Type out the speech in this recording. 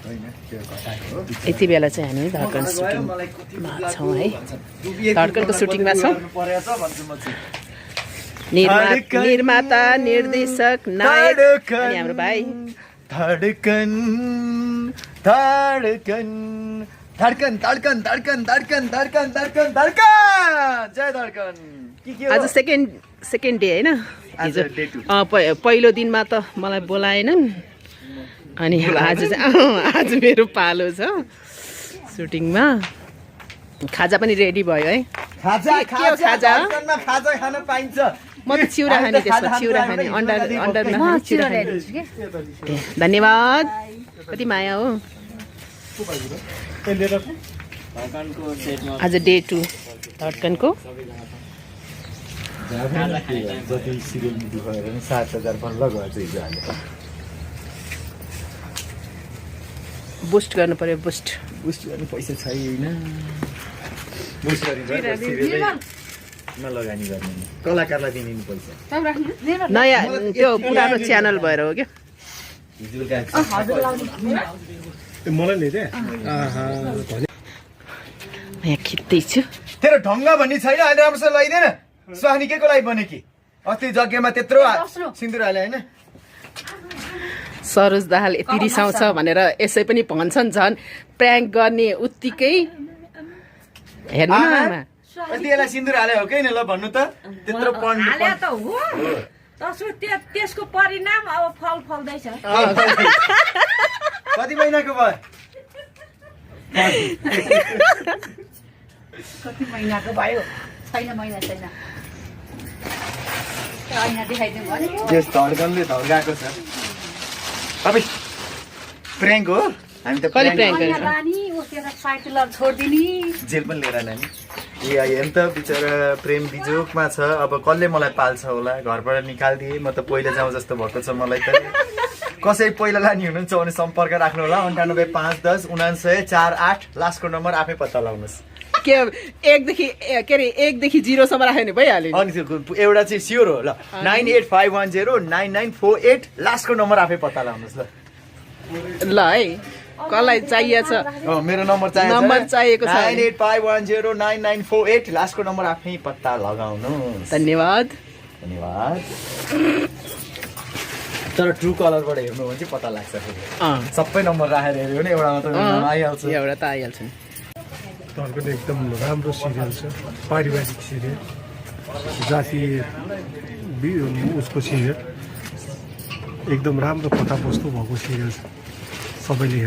यति बेला चाहिँ हामी धड्कन सुटिङमा छौँ है। धड्कनको सुटिङमा छौँ। निर्माता निर्देशक नायक अनि हाम्रो भाइ धड्कन धड्कन धड्कन धड्कन धड्कन धड्कन धड्कन धड्कन धड्कन जय धड्कन। आज सेकेन्ड डे होइन। हिजो पहिलो दिनमा त मलाई बोलाएनन् अनि आज चाहिँ आज मेरो पालो छ सुटिङमा। खाजा पनि रेडी भयो है। खाजा खाजा खान पाइन्छ। म त चिउरा खाने त्यसमा चिउरा खाने अन्डरमा चिउरा खाने। धन्यवाद कति माया हो। आज डे 2 धड्कनको। जति सिरियल दुखाएर 7,000 बल्ल गएछ हिजो हाले। बुस्ट गर्नु पर्यो। बुस्ट गर्ने पैसा छैन। बुस्ट गरिन्छ लगानी गर्ने कलाकारलाई दिने नि पैसा। नयाँ त्यो पुरानो च्यानल भएर हो क्या। मलाई ल्याइदे यहाँ खिच्दैछु। तेरो ढङ्ग भन्ने छैन अहिले राम्रोसँग लगाइदिएन। सुहानी के को लागि बने कि अस्ति यज्ञमा त्यत्रो सिन्दुर हाले होइन। सरोज दाहाल यति रिसाउँछ भनेर यसै पनि भन्छन्। झन् प्र्याङ्क गर्ने उत्तिकै हेर्नु न आमा अस्ति यसलाई सिन्दुर हाले हो कि ल भन्नु त। त्यत्रो पढ्नु त हो त्यसको परिणाम अब फल फल्दैछ। कति महिनाको भयो? कति महिनाको भयो? छैन महिना छैन। ऐना देखाइदिउँ भने त्यस धड्कनले धड्काएको छ। अब प्र्याङ्क हो। हामी त कहिले प्र्याङ्क ऐना गर्छ? लानी ओसेर साइकल छोडिदिने जेल पनि लिएर नानी। ए हेर्नु त बिचरा प्रेम बिजोगमा छ। अब कसले मलाई पाल्छ होला। घरबाट निकालिदिए म त पहिला जाउँ जस्तो भएको छ मलाई त। कसै पहिला लाने हुनुहुन्छ भने सम्पर्क राख्नु होला 98 510 99 48 लास्टको नम्बर आफै पत्ता लगाउनुहोस्। के 1 देखि 0 सम्म राख्यो भने भइहाल्यो। अनि त्यो एउटा चाहिँ स्योर हो ल 9851099948 लास्टको नम्बर आफै पत्ता लगाउनुहोस् ल। ल है कसलाई चाहिएको छ मेरो नम्बर चाहिएको छ। नम्बर चाहिएको छ 9851099948 लास्टको नम्बर आफै पत्ता लगाउनुहोस्। धन्यवाद। धन्यवाद। तर ट्रु कलरबाट हेर्नु भने चाहिँ पत्ता लाग्छ। सबै नम्बर राखेर हेऱ्यो भने एउटा मात्र आइहाल्छ। एउटा त आइहाल्छ नि। धड्कन एकदम राम्रो सिरियल छ। पारिवारिक सिरियल जाति उसको सिरियल एकदम राम्रो कथावस्तु भएको सिरियल छ। सबैले